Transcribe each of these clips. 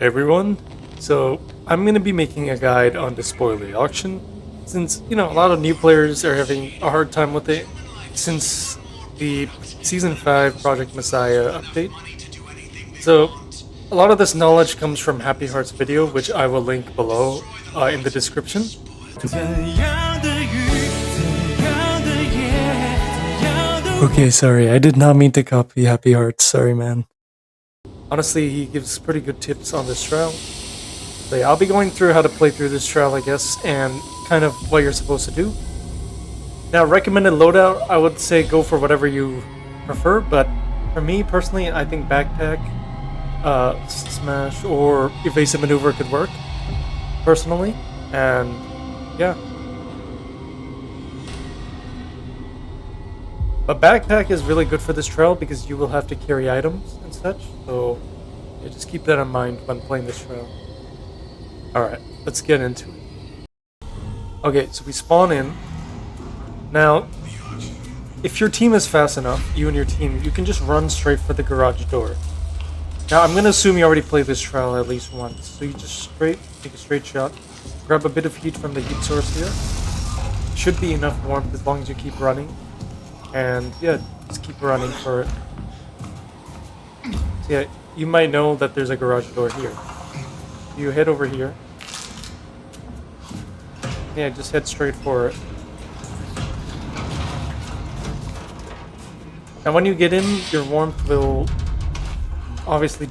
Everyone. So I'm going to be making a guide on Despoil the auction, since a lot of new players are having a hard time with it since the Season 5 Project Messiah update. So a lot of this knowledge comes from happyheart's video, which I will link below in the description. Okay, sorry, I did not mean to copy happyheart. Sorry, man. Honestly, he gives pretty good tips on this trial. So yeah, I'll be going through how to play through this trial, I guess, and kind of what you're supposed to do. Now, recommended loadout, I would say go for whatever you prefer, but for me personally, I think backpack, smash, or evasive maneuver could work, personally, and yeah. But backpack is really good for this trial because you will have to carry items and such, so yeah, just keep that in mind when playing this trial. Alright, let's get into it. Okay, so we spawn in. Now, if your team is fast enough, you and your team, you can just run straight for the garage door. Now, I'm going to assume you already played this trial at least once, so you just take a straight shot, grab a bit of heat from the heat source here. Should be enough warmth as long as you keep running. And yeah, just keep running for it. So yeah, you might know that there's a garage door here. You head over here. Yeah, just head straight for it. And when you get in, your warmth will obviously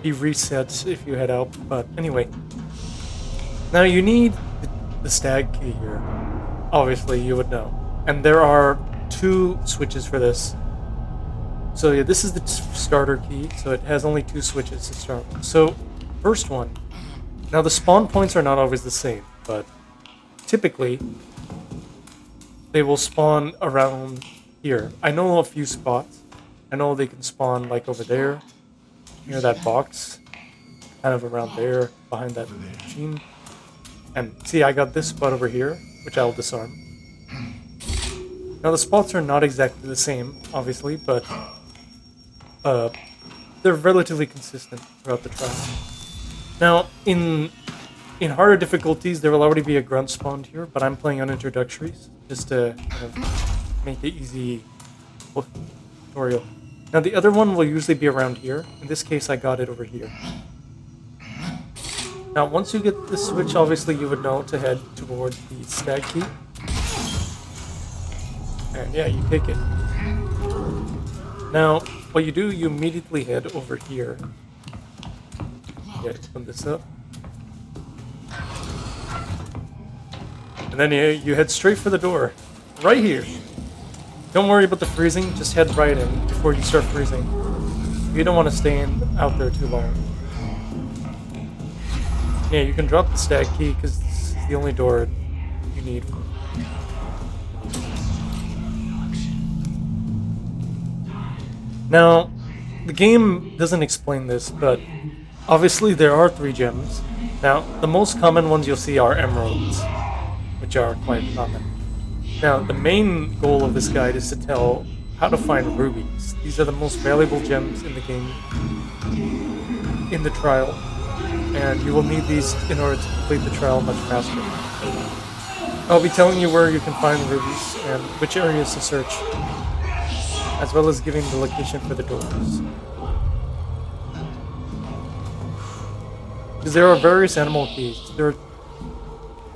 be reset if you head out. But anyway, now you need the Stag key here. Obviously, you would know. And there are 2 switches for this. So yeah, this is the starter key, so it has only 2 switches to start with. So, first one. Now the spawn points are not always the same, but typically they will spawn around here. I know a few spots. I know they can spawn like over there, near that box, kind of around there, behind that machine. And see, I got this spot over here, which I'll disarm. Now the spots are not exactly the same, obviously, but they're relatively consistent throughout the trial. Now, in harder difficulties, there will already be a grunt spawned here, but I'm playing on introductories, just to kind of make it easy tutorial. Now the other one will usually be around here. In this case, I got it over here. Now, once you get the switch, obviously you would know to head towards the Stag key. And yeah, you take it. Now, what you do, you immediately head over here. Yeah, open this up. And then you head straight for the door. Right here. Don't worry about the freezing, just head right in before you start freezing. You don't want to stay out there too long. Yeah, you can drop the Stag key because this is the only door you need. Now, the game doesn't explain this, but obviously there are 3 gems. Now, the most common ones you'll see are emeralds, which are quite common. Now, the main goal of this guide is to tell how to find rubies. These are the most valuable gems in the game, in the trial, and you will need these in order to complete the trial much faster. I'll be telling you where you can find rubies and which areas to search, as well as giving the location for the doors. Because there are various animal keys.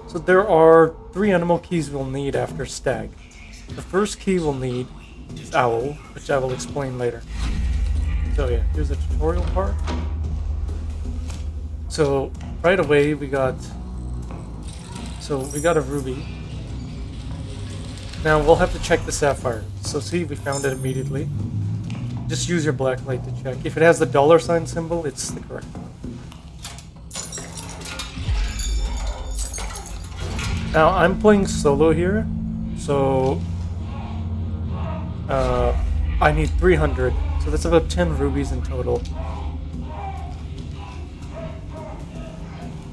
So there are 3 animal keys we'll need after Stag. The first key we'll need is Owl, which I will explain later. So yeah, here's the tutorial part. So right away we got a ruby. Now we'll have to check the sapphire. So see, we found it immediately. Just use your black light to check. If it has the $ symbol, it's the correct one. Now I'm playing solo here, so I need 300. So that's about 10 rubies in total.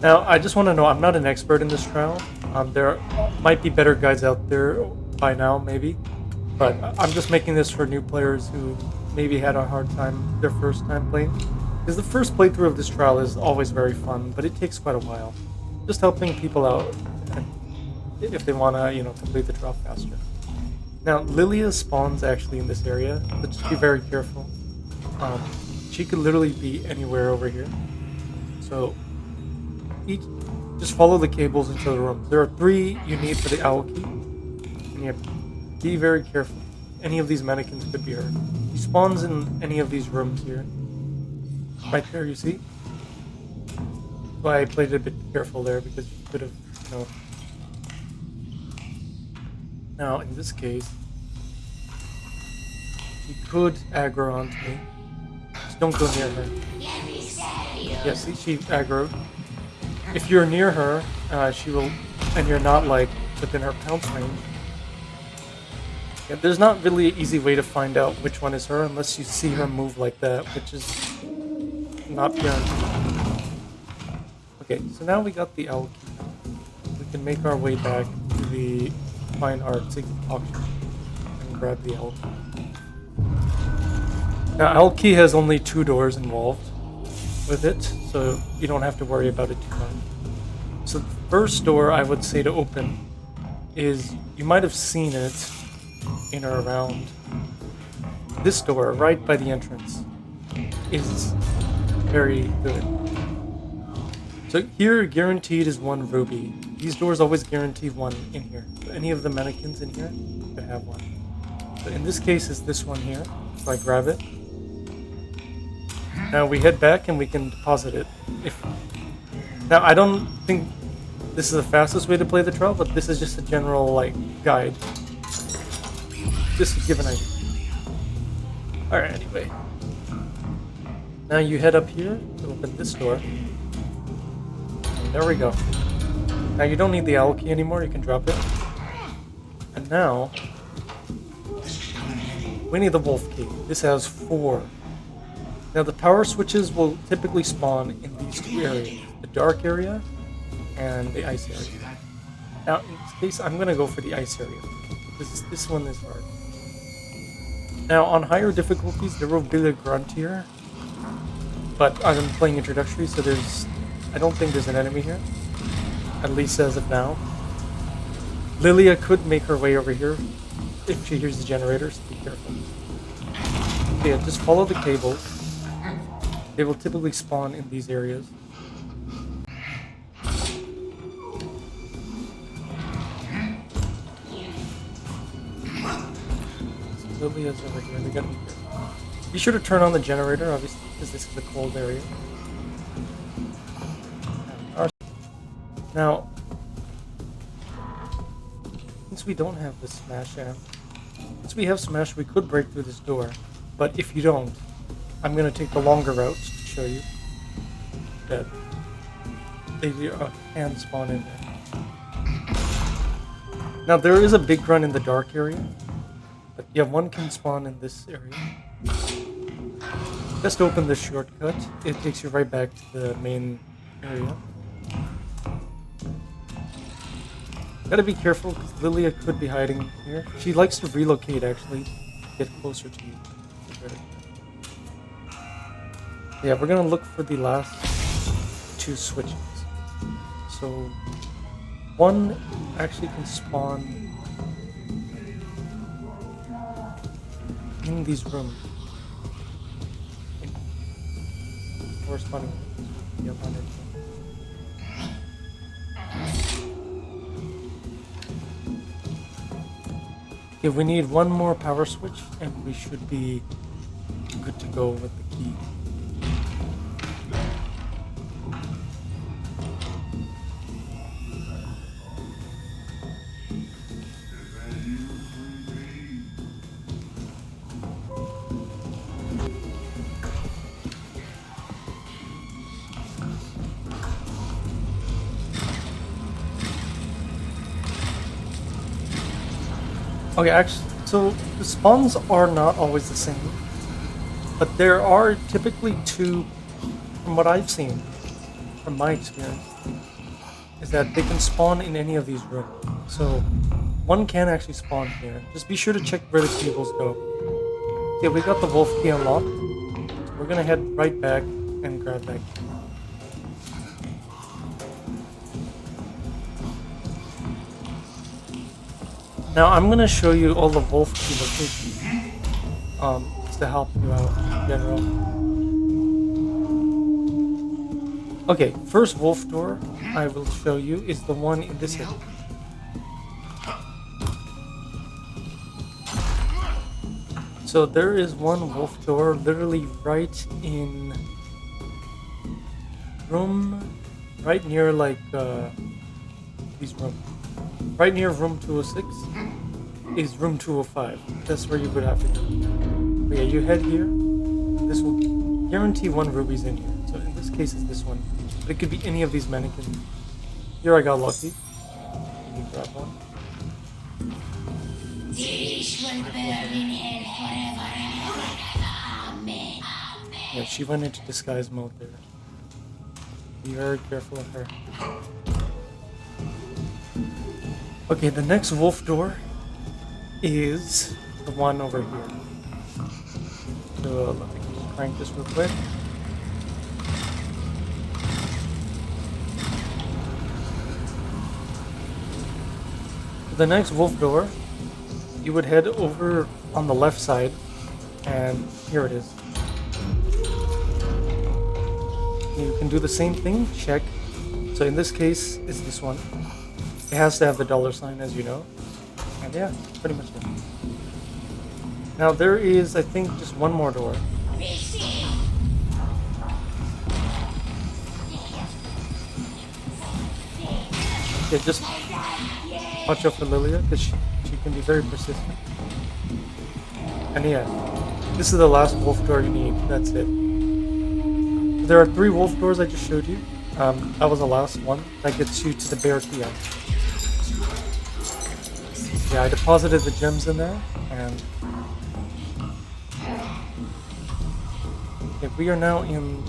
Now I just want to know, I'm not an expert in this trial. There might be better guides out there by now, maybe. But I'm just making this for new players who maybe had a hard time their first time playing. Because the first playthrough of this trial is always very fun, but it takes quite a while. Just helping people out if they want to, complete the trial faster. Now, Liliya spawns actually in this area, but just be very careful. She could literally be anywhere over here. So, just follow the cables into the room. There are 3 you need for the owl key, and you have to be very careful. Any of these mannequins could be her. She spawns in any of these rooms here. Right there, you see? Why I played it a bit careful there, because you could have, Now, in this case, she could aggro onto me. Just don't go near her. Yeah, see, she aggroed. If you're near her, she will, and you're not, within her pounce range. Yeah, there's not really an easy way to find out which one is her unless you see her move like that, which is not guaranteed. Okay, so now we got the owl key. We can make our way back to the fine arts auction and grab the owl key. Now, owl key has only 2 doors involved with it, so you don't have to worry about it too much. So the first door I would say to open is, you might have seen it in or around this door right by the entrance, is very good. So here guaranteed is 1 ruby. These doors always guarantee 1 in here. So any of the mannequins in here could have 1. So in this case is this one here, so I grab it. Now we head back and we can deposit it. Now I don't think this is the fastest way to play the trial, but this is just a general guide. Just to give an idea. Alright, anyway. Now you head up here to open this door. And there we go. Now you don't need the owl key anymore, you can drop it. And now we need the wolf key. This has 4. Now the power switches will typically spawn in these 2 areas. The dark area and the ice area. Now in this case I'm gonna go for the ice area. This one is hard. Now on higher difficulties there will be a grunt here. But I'm playing introductory, so I don't think there's an enemy here. At least as of now. Liliya could make her way over here if she hears the generators, be careful. So yeah, just follow the cables. They will typically spawn in these areas. So Liliya's over here, they gotta be careful. Be sure to turn on the generator, obviously, because this is the cold area. Now, since we don't have the smash amp, since we have smash, we could break through this door. But if you don't, I'm going to take the longer route to show you that they can spawn in there. Now, there is a big grunt in the dark area, but yeah, 1 can spawn in this area. Just open this shortcut. It takes you right back to the main area. Gotta be careful because Liliya could be hiding here. She likes to relocate actually, to get closer to you. Yeah, we're gonna look for the last 2 switches. So 1 actually can spawn in these rooms. Corresponding. Yep, on it. Okay, we need 1 more power switch, and we should be good to go with the key. Okay, actually, so the spawns are not always the same, but there are typically 2, from what I've seen, from my experience, is that they can spawn in any of these rooms. So 1 can actually spawn here. Just be sure to check where the cables go. Okay, we got the wolf key unlocked. So we're gonna head right back and grab that key. Now I'm gonna show you all the wolf key locations, just to help you out in general. Okay, first wolf door I will show you is the one in this area. So there is one wolf door literally right in room, right near like these rooms. Right near room 206 is room 205. That's where you would have to go. But yeah, you head here. This will guarantee 1 ruby's in here. So in this case, it's this one. But it could be any of these mannequins. Here I got lucky. Let me grab one. Yeah, she went into disguise mode there. Be very careful of her. Okay, the next wolf door is the one over here. So let me crank this real quick. The next wolf door, you would head over on the left side, and here it is. You can do the same thing, check. So in this case, it's this one. It has to have the $sign, as you know. And yeah, pretty much it. Now there is, I think, just one more door. Okay, just watch out for Liliya, because she can be very persistent. And yeah, this is the last wolf door you need. That's it. There are 3 wolf doors I just showed you. That was the last one. That gets you to the bear key. Yeah, I deposited the gems in there, and okay, we are now in.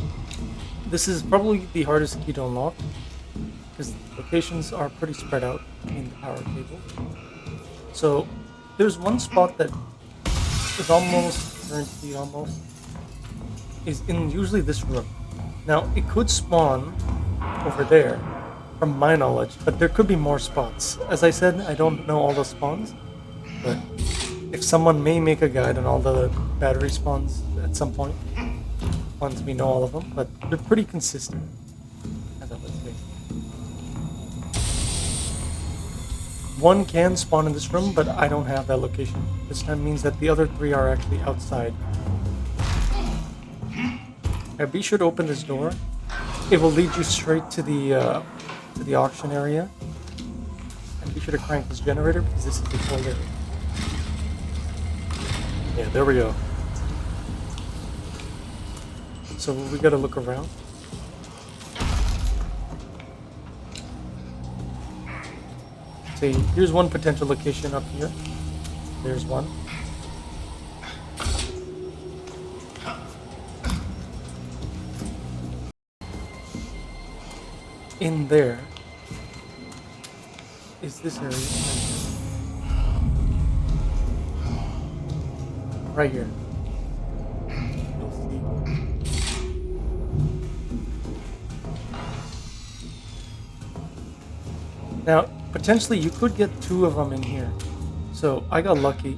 This is probably the hardest key to unlock, because locations are pretty spread out in the power cable. So there's one spot that is almost guaranteed, is in usually this room. Now it could spawn over there, from my knowledge, but there could be more spots. As I said, I don't know all the spawns, but if someone may make a guide on all the battery spawns at some point, once we know all of them, but they're pretty consistent, as I would say. One can spawn in this room, but I don't have that location. This time means that the other 3 are actually outside. Now be sure to open this door. It will lead you straight to the auction area. And be sure to crank this generator, because this is the cold area. Yeah, there we go. So we gotta look around. See, here's one potential location up here. There's one. In there is this area right here. You'll see. Now, potentially you could get 2 of them in here. So I got lucky.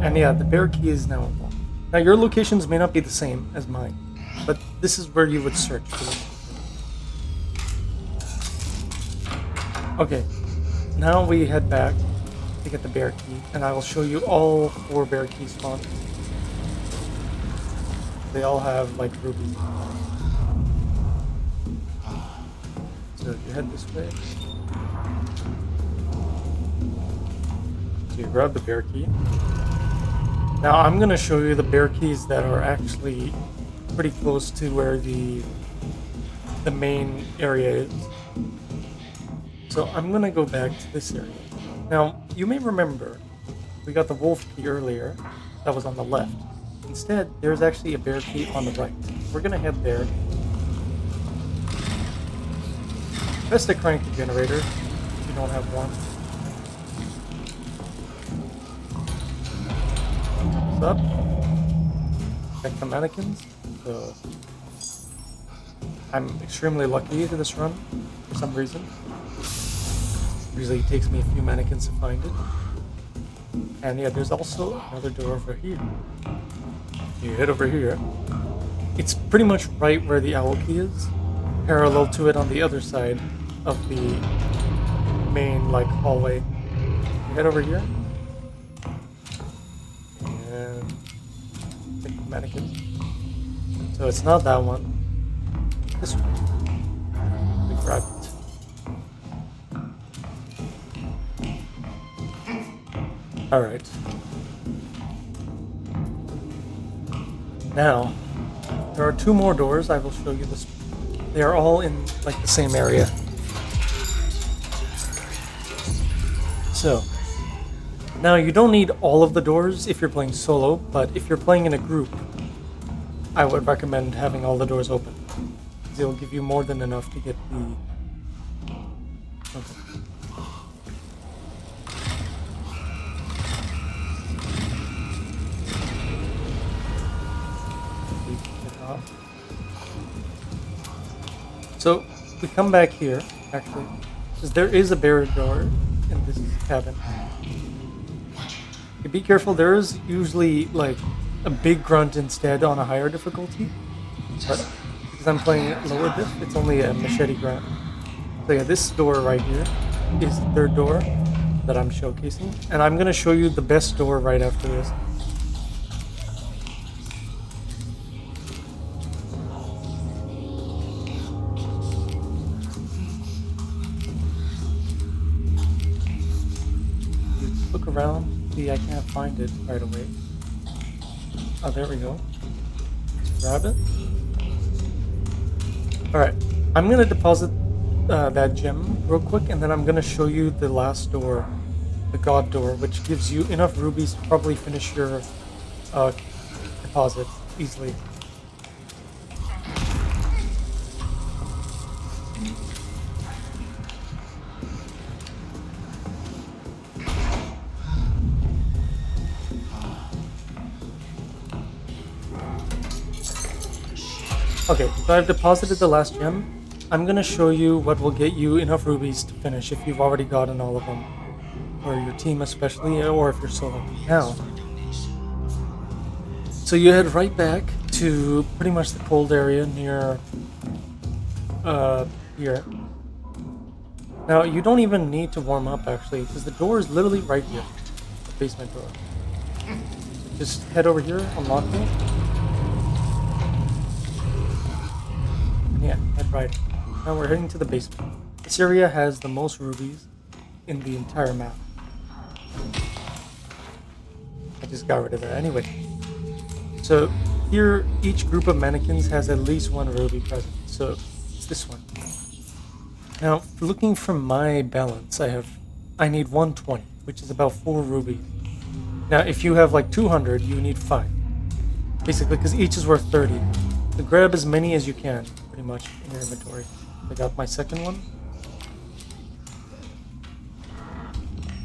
And yeah, the bear key is now unlocked. Now your locations may not be the same as mine, but this is where you would search for it. Okay, now we head back to get the bear key, and I will show you all 4 bear key spawns. They all have like rubies. So if you head this way, so you grab the bear key. Now I'm gonna show you the bear keys that are actually pretty close to where the main area is. So I'm gonna go back to this area. Now, you may remember we got the wolf key earlier that was on the left. Instead, there's actually a bear key on the right. We're gonna head there. Best to crank the generator if you don't have one. What's up? Check the mannequins. So I'm extremely lucky to this run for some reason. Usually it takes me a few mannequins to find it. And yeah, there's also another door over here. You head over here. It's pretty much right where the owl key is, parallel to it on the other side of the main like hallway. You head over here. And take the mannequins. So it's not that one. This one. We grab it. Alright. Now, there are two more doors. I will show you this. They are all in like the same area. So, now you don't need all of the doors if you're playing solo, but if you're playing in a group, I would recommend having all the doors open. They'll give you more than enough to get the... Okay. So we come back here, actually, because there is a barrier door in this cabin. Okay, be careful, there is usually like a big grunt instead on a higher difficulty, but because I'm playing lower diff, it's only a machete grunt. So yeah, this door right here is the third door that I'm showcasing, and I'm gonna show you the best door right after this. Look around. See, I can't find it right away. Oh, there we go. Let's grab it. Alright, I'm gonna deposit that gem real quick, and then I'm gonna show you the last door, the god door, which gives you enough rubies to probably finish your deposit easily. Okay, so I've deposited the last gem. I'm gonna show you what will get you enough rubies to finish if you've already gotten all of them. Or your team especially, or if you're solo. Now, so you head right back to pretty much the cold area near here. Now, you don't even need to warm up actually, because the door is literally right here. The basement door. So just head over here, unlock it. Yeah, head right. Now we're heading to the basement. This area has the most rubies in the entire map. I just got rid of that anyway. So here, each group of mannequins has at least one ruby present. So it's this one. Now, looking from my balance, I need 120, which is about 4 rubies. Now, if you have like 200, you need 5. Basically, because each is worth 30. So grab as many as you can, pretty much, in your inventory. I got my second one.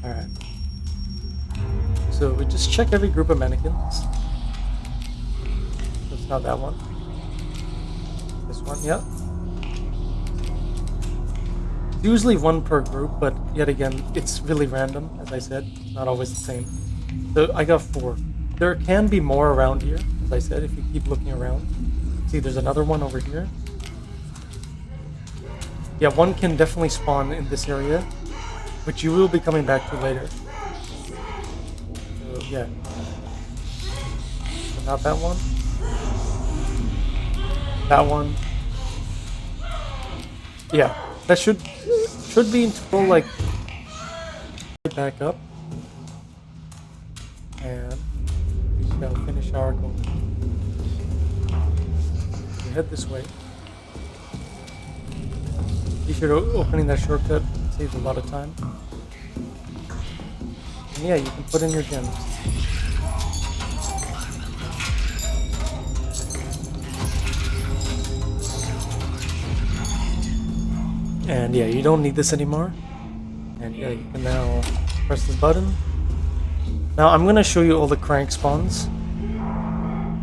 Alright. So we just check every group of mannequins. So it's not that one. This one, yeah. It's usually one per group, but yet again, it's really random, as I said. It's not always the same. So I got 4. There can be more around here, as I said, if you keep looking around. See, there's another one over here. Yeah, one can definitely spawn in this area, which you will be coming back to later. So, yeah. So not that one. That one. Yeah, that should be until like back up, and we shall finish our goal. We head this way. Be sure to opening that shortcut, saves a lot of time. And yeah, you can put in your gems. And yeah, you don't need this anymore. And yeah, you can now press this button. Now I'm gonna show you all the crank spawns.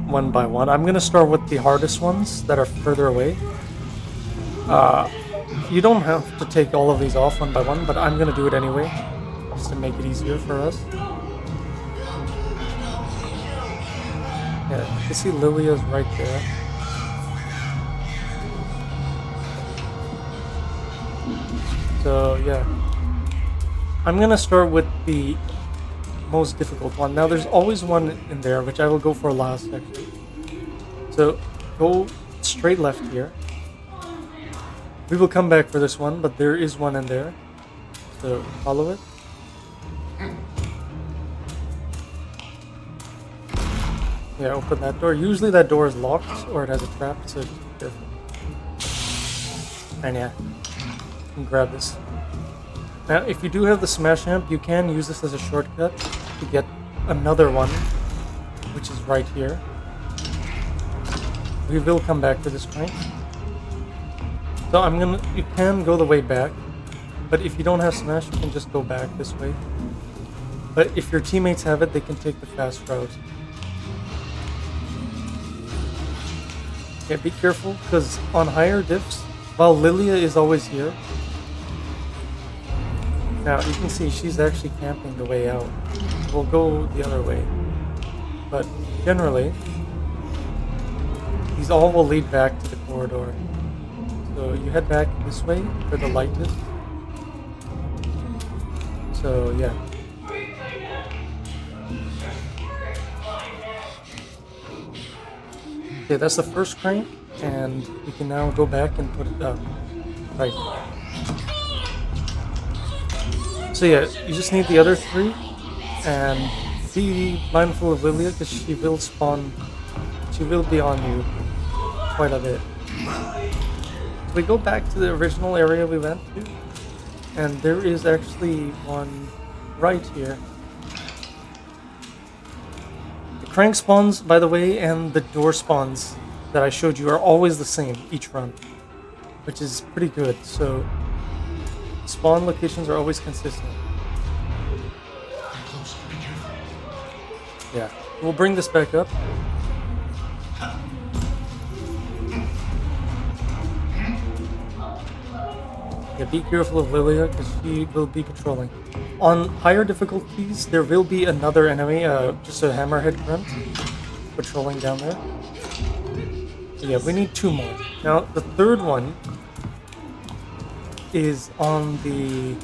one by one. I'm gonna start with the hardest ones that are further away. You don't have to take all of these off one by one, but I'm gonna do it anyway, just to make it easier for us. Yeah, you can see Liliya's right there. So yeah, I'm gonna start with the most difficult one. Now there's always one in there, which I will go for last actually. So go straight left here. We will come back for this one, but there is one in there. So follow it. Yeah, open that door. Usually that door is locked or it has a trap, so just be careful. And yeah, you can grab this. Now, if you do have the smash amp, you can use this as a shortcut to get another one, which is right here. We will come back to this crank. So you can go the way back, but if you don't have smash, you can just go back this way. But if your teammates have it, they can take the fast route. Yeah, be careful, because on higher diffs, while Liliya is always here, now you can see she's actually camping the way out. We'll go the other way. But generally, these all will lead back to the corridor. So you head back this way where the light is. So yeah. Okay, that's the first crank, and we can now go back and put it up. Right. So yeah, you just need the other three, and be mindful of Liliya because she will spawn. She will be on you quite a bit. So we go back to the original area we went to, and there is actually one right here. The crank spawns, by the way, and the door spawns that I showed you are always the same each run, which is pretty good. So spawn locations are always consistent. Yeah, we'll bring this back up. Yeah, be careful of Liliya because she will be patrolling. On higher difficulties, there will be another enemy, just a hammerhead grunt, patrolling down there. So yeah, we need two more. Now, the third one is on the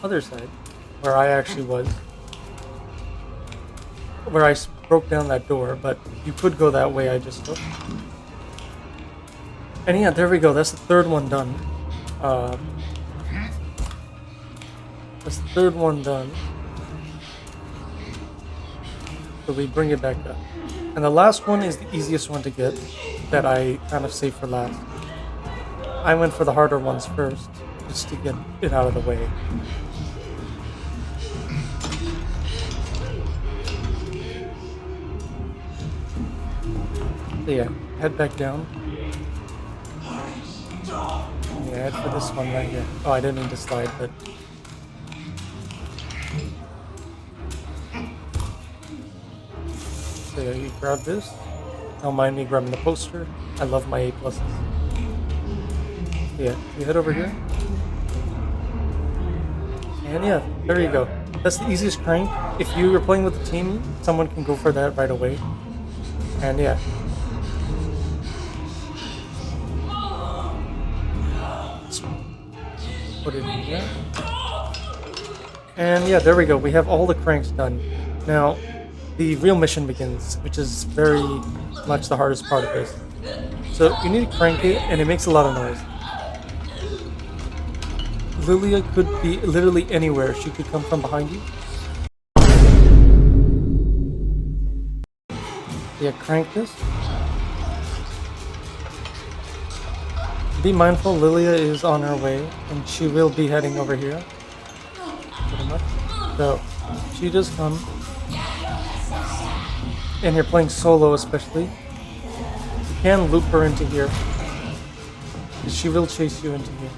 other side, where I actually was. Where I broke down that door, but you could go that way I just took. And yeah, there we go, that's the third one done. That's the third one done. So we bring it back up. And the last one is the easiest one to get, that I kind of saved for last. I went for the harder ones first, just to get it out of the way. So yeah, head back down. Yeah, head for this one right here. Oh, I didn't mean to slide, but... So yeah, you grab this. Don't mind me grabbing the poster. I love my A+. Yeah, you head over here. And yeah, there you go. That's the easiest crank. If you are playing with a team, someone can go for that right away. And yeah. Let's put it in here. And yeah, there we go. We have all the cranks done. Now, the real mission begins, which is very much the hardest part of this. So you need to crank it, and it makes a lot of noise. Liliya could be literally anywhere. She could come from behind you. Yeah, crank this. Be mindful, Liliya is on her way, and she will be heading over here. Pretty much. So, she does come. And you're playing solo especially. You can loop her into here. She will chase you into here.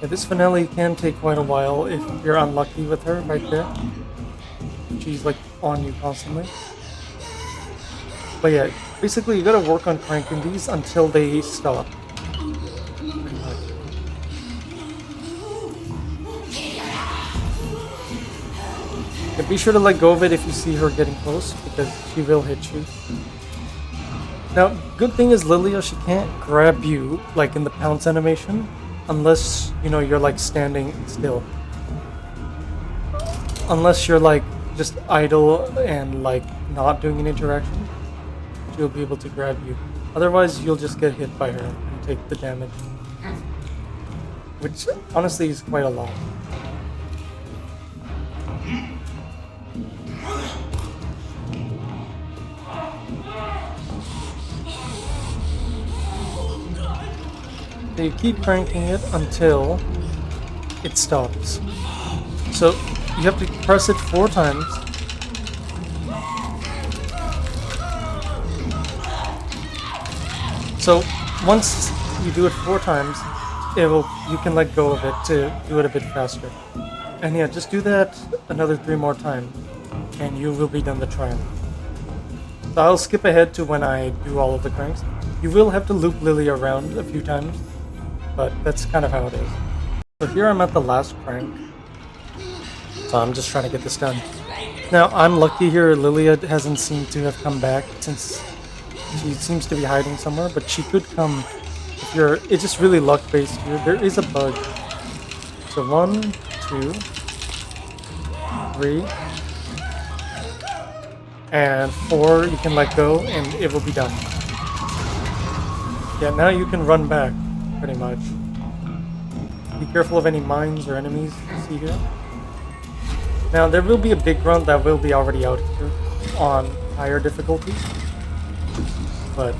Yeah, this finale can take quite a while if you're unlucky with her right there. She's like on you constantly. But yeah, basically you gotta work on cranking these until they stop. Pretty much. Yeah, be sure to let go of it if you see her getting close, because she will hit you. Now, good thing is Liliya, she can't grab you like in the pounce animation, unless, you know, you're like standing still. Unless you're like just idle and like not doing an interaction, she'll be able to grab you. Otherwise, you'll just get hit by her and take the damage. Which honestly is quite a lot. So you keep cranking it until it stops. So you have to press it 4 times. So once you do it 4 times, you can let go of it to do it a bit faster. And yeah, just do that another 3 more times, and you will be done the trial. So I'll skip ahead to when I do all of the cranks. You will have to loop Lily around a few times, but that's kind of how it is. So here I'm at the last crank. So I'm just trying to get this done. Now I'm lucky here, Liliya hasn't seemed to have come back since she seems to be hiding somewhere, but she could come if you're, it's just really luck based here. There is a bug. So 1, 2, 3, and 4 you can let go and it will be done. Yeah, now you can run back, pretty much. Be careful of any mines or enemies you see here. Now there will be a big grunt that will be already out here on higher difficulties, but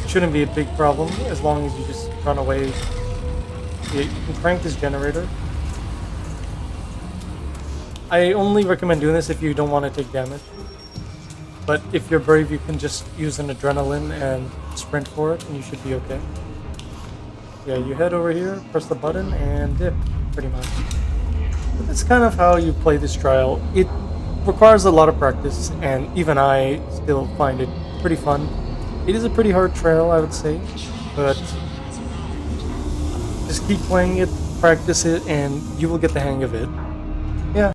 it shouldn't be a big problem as long as you just run away. You can crank this generator. I only recommend doing this if you don't want to take damage. But if you're brave, you can just use an adrenaline and sprint for it, and you should be okay. Yeah, you head over here, press the button, and dip, pretty much. But that's kind of how you play this trial. It requires a lot of practice, and even I still find it pretty fun. It is a pretty hard trial, I would say, but just keep playing it, practice it, and you will get the hang of it.